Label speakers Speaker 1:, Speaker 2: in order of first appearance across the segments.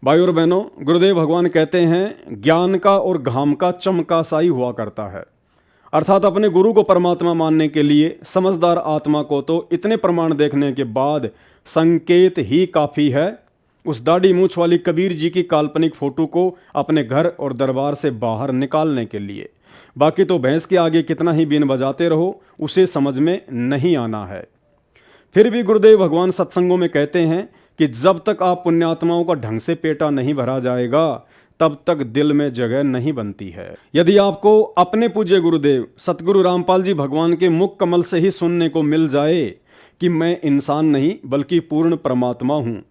Speaker 1: भाई और बहनों, गुरुदेव भगवान कहते हैं ज्ञान का और घाम का चमका सा ही हुआ करता है। अर्थात अपने गुरु को परमात्मा मानने के लिए समझदार आत्मा को तो इतने प्रमाण देखने के बाद संकेत ही काफ़ी है उस दाढ़ी मूछ वाली कबीर जी की काल्पनिक फोटो को अपने घर और दरबार से बाहर निकालने के लिए। बाकी तो भैंस के आगे कितना ही बीन बजाते रहो, उसे समझ में नहीं आना है। फिर भी गुरुदेव भगवान सत्संगों में कहते हैं कि जब तक आप पुण्यात्माओं का ढंग से पेटा नहीं भरा जाएगा तब तक दिल में जगह नहीं बनती है। यदि आपको अपने पूज्य गुरुदेव सतगुरु रामपाल जी भगवान के मुख कमल से ही सुनने को मिल जाए कि मैं इंसान नहीं बल्कि पूर्ण परमात्मा हूँ,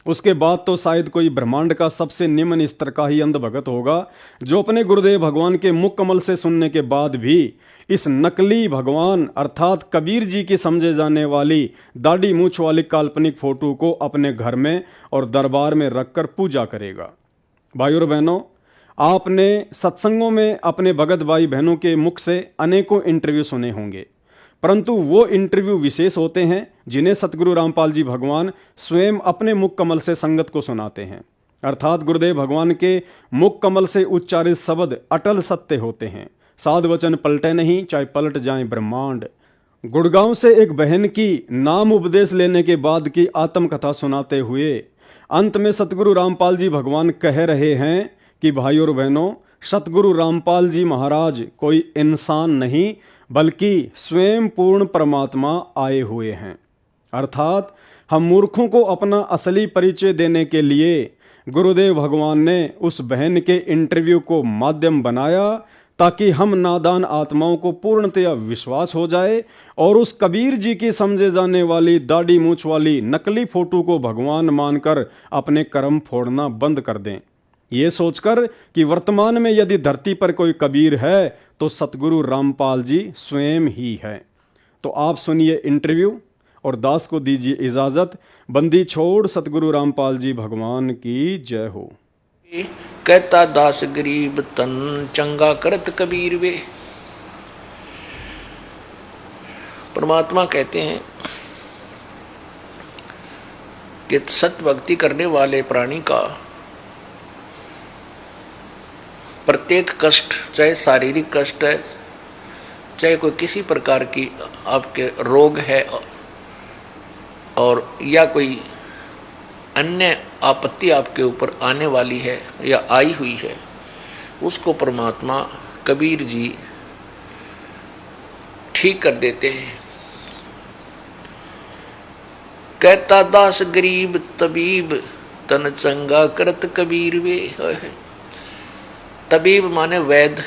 Speaker 1: उसके बाद तो शायद कोई ब्रह्मांड का सबसे निम्न स्तर का ही अंधभगत होगा जो अपने गुरुदेव भगवान के मुख कमल से सुनने के बाद भी इस नकली भगवान अर्थात कबीर जी की समझे जाने वाली दाढ़ी मूछ वाली काल्पनिक फोटो को अपने घर में और दरबार में रखकर पूजा करेगा। भाइयों और बहनों, आपने सत्संगों में अपने भगत भाई बहनों के मुख से अनेकों इंटरव्यू सुने होंगे, परंतु वो इंटरव्यू विशेष होते हैं जिन्हें सतगुरु रामपाल जी भगवान स्वयं अपने मुख कमल से संगत को सुनाते हैं। अर्थात गुरुदेव भगवान के मुख कमल से उच्चारित शब्द अटल सत्य होते हैं। साध वचन पलटे नहीं, चाहे पलट जाए ब्रह्मांड। गुड़गांव से एक बहन की नाम उपदेश लेने के बाद की आत्मकथा सुनाते हुए अंत में सतगुरु रामपाल जी भगवान कह रहे हैं कि भाई और बहनों, सतगुरु रामपाल जी महाराज कोई इंसान नहीं बल्कि स्वयं पूर्ण परमात्मा आए हुए हैं। अर्थात हम मूर्खों को अपना असली परिचय देने के लिए गुरुदेव भगवान ने उस बहन के इंटरव्यू को माध्यम बनाया ताकि हम नादान आत्माओं को पूर्णतया विश्वास हो जाए और उस कबीर जी की समझे जाने वाली दाढ़ी मूछ वाली नकली फोटो को भगवान मानकर अपने कर्म फोड़ना बंद कर दें, ये सोचकर कि वर्तमान में यदि धरती पर कोई कबीर है तो सतगुरु रामपाल जी स्वयं ही है। तो आप सुनिए इंटरव्यू और दास को दीजिए इजाजत। बंदी छोड़ सतगुरु रामपाल जी भगवान की जय हो।
Speaker 2: कहता दास गरीब तन चंगा करत कबीर वे। परमात्मा कहते हैं कि सत भक्ति करने वाले प्राणी का प्रत्येक कष्ट, चाहे शारीरिक कष्ट है, चाहे कोई किसी प्रकार की आपके रोग है और या कोई अन्य आपत्ति आपके ऊपर आने वाली है या आई हुई है, उसको परमात्मा कबीर जी ठीक कर देते हैं। कहता दास गरीब तबीब तन चंगा करत कबीर वे। तबीब माने वैद।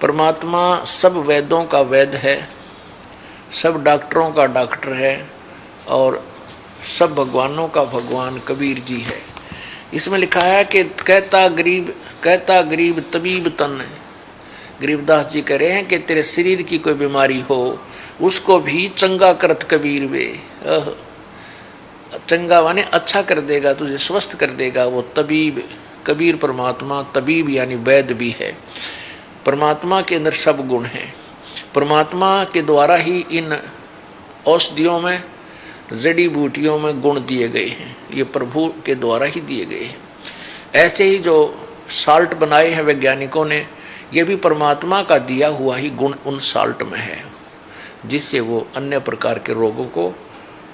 Speaker 2: परमात्मा सब वैदों का वैद है, सब डॉक्टरों का डॉक्टर है और सब भगवानों का भगवान कबीर जी है। इसमें लिखा है कि कहता गरीब तबीब तन। गरीबदास जी कह रहे हैं कि तेरे शरीर की कोई बीमारी हो उसको भी चंगा करत कबीर वे। चंगा माने अच्छा कर देगा, तुझे स्वस्थ कर देगा वो तबीब। कबीर परमात्मा तबीब यानी वैद भी है। परमात्मा के अंदर सब गुण हैं। परमात्मा के द्वारा ही इन औषधियों में, जड़ी बूटियों में गुण दिए गए हैं, ये प्रभु के द्वारा ही दिए गए हैं। ऐसे ही जो साल्ट बनाए हैं वैज्ञानिकों ने, ये भी परमात्मा का दिया हुआ ही गुण उन साल्ट में है, जिससे वो अन्य प्रकार के रोगों को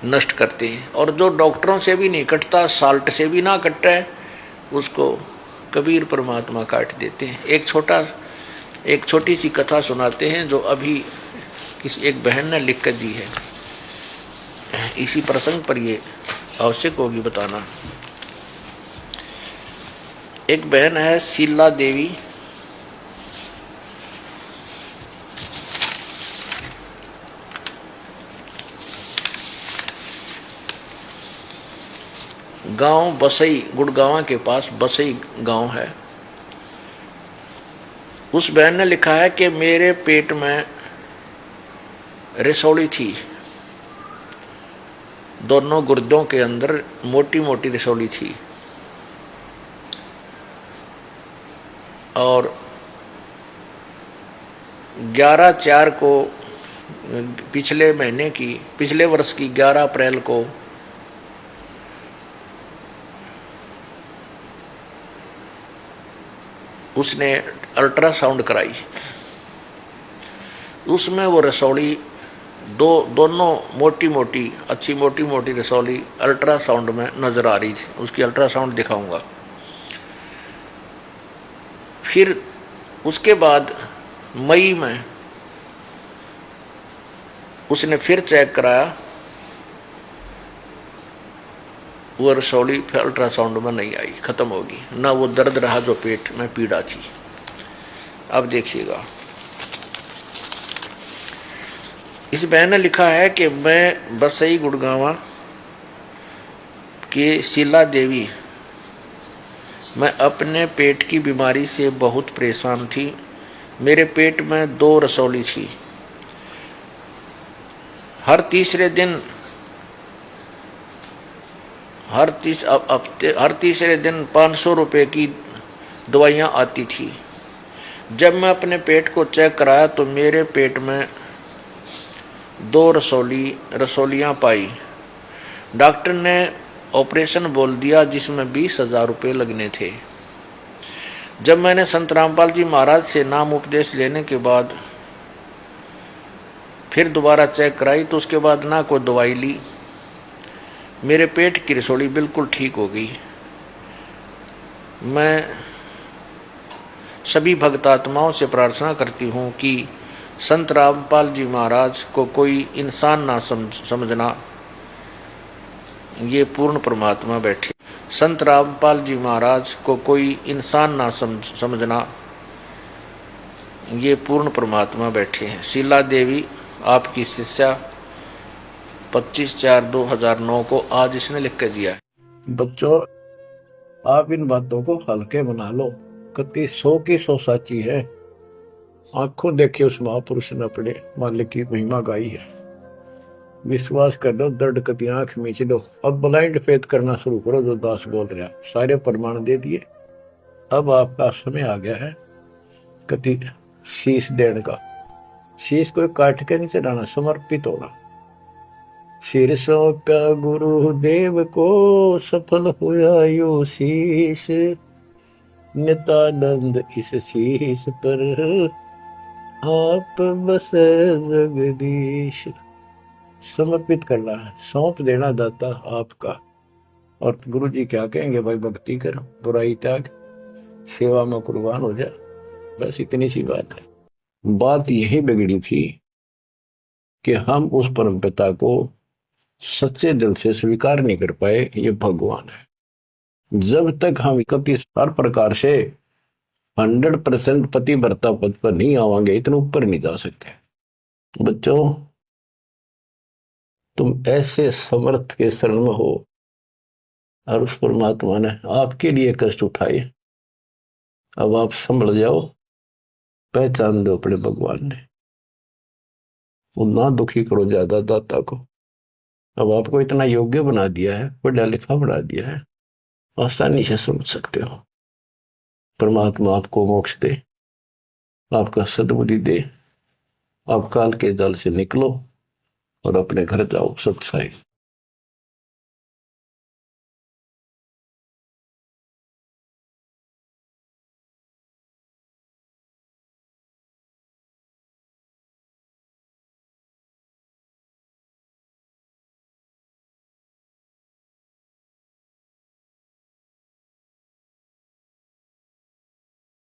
Speaker 2: नष्ट करते हैं। और जो डॉक्टरों से भी नहीं कटता, साल्ट से भी ना कटता है, उसको कबीर परमात्मा काट देते हैं। एक छोटी सी कथा सुनाते हैं जो अभी किसी एक बहन ने लिख कर दी है। इसी प्रसंग पर ये आवश्यक होगी बताना। एक बहन है शीला देवी, गांव बसई, गुड़गांव के पास बसई गांव है। उस बहन ने लिखा है कि मेरे पेट में रसौली थी, दोनों गुर्दों के अंदर मोटी मोटी रसौली थी और 11/4 को पिछले वर्ष की 11 अप्रैल को उसने अल्ट्रासाउंड कराई। उसमें वो रसौली दोनों मोटी मोटी अच्छी मोटी मोटी रसौली अल्ट्रासाउंड में नजर आ रही थी। उसकी अल्ट्रासाउंड दिखाऊंगा। फिर उसके बाद मई में उसने फिर चेक कराया, वो रसौली फिर अल्ट्रासाउंड में नहीं आई, खत्म होगी ना। वो दर्द रहा जो पेट में पीड़ा थी। अब देखिएगा, इस बहन ने लिखा है कि मैं बसई गुड़गांवा की शीला देवी, मैं अपने पेट की बीमारी से बहुत परेशान थी। मेरे पेट में 2 रसौली थी। हर तीसरे दिन 500 रुपए की दवाइयाँ आती थी। जब मैं अपने पेट को चेक कराया तो मेरे पेट में 2 रसौलियाँ पाई। डॉक्टर ने ऑपरेशन बोल दिया जिसमें 20,000 रुपये लगने थे। जब मैंने संत रामपाल जी महाराज से नाम उपदेश लेने के बाद फिर दोबारा चेक कराई तो उसके बाद ना कोई दवाई ली, मेरे पेट की रसौली बिल्कुल ठीक हो गई। मैं सभी भक्तात्माओं से प्रार्थना करती हूँ कि संत रामपाल जी महाराज को कोई इंसान ना समझना, ये पूर्ण परमात्मा बैठे। संत रामपाल जी महाराज को कोई इंसान ना समझना, ये पूर्ण परमात्मा बैठे हैं। शीला देवी आपकी शिष्या 25/4/2009 को आज इसने लिख कर दिया है।
Speaker 3: बच्चों, आप इन बातों को हल्के बना लो, कति 100 की 100 साची है। आंखों देखिए उस महापुरुष ने अपने मालिक की महिमा गाई है। विश्वास कर लो, दर्द कति आंख मीच लो। अब ब्लाइंड फेथ करना शुरू करो, जो दास बोल रहा। सारे प्रमाण दे दिए। अब आपका समय आ गया है कति शीश देने का। शीश को काट के नहीं चढ़ाना, समर्पित होना। सिर सौंपा गुरुदेव को, सफल हुआ यो शीश। नित्यानंद इस शीश पर आप बसे जगदीश। समर्पित करना है, सौंप देना दाता आपका। और गुरु जी क्या कहेंगे, भाई भक्ति कर, बुराई त्याग, सेवा में कुर्बान हो जा। बस इतनी सी बात है। बात यही बिगड़ी थी कि हम उस परम पिता को सच्चे दिल से स्वीकार नहीं कर पाए। ये भगवान है। जब तक हम कभी हर प्रकार से 100% पति भर्ता पद पर नहीं आवांगे, इतने ऊपर नहीं जा सकते। बच्चों, तुम ऐसे समर्थ के शरण में हो और उस परमात्मा ने आपके लिए कष्ट उठाए। अब आप संभल जाओ, पहचान दो अपने भगवान ने। वो ना दुखी करो ज्यादा दाता को। अब आपको इतना योग्य बना दिया है, पढ़ा लिखा बना दिया है, आसानी से समझ सकते हो। परमात्मा आपको मोक्ष दे, आपका सद्बुद्धि दे। आप काल के जाल से निकलो और अपने घर जाओ सत्साई।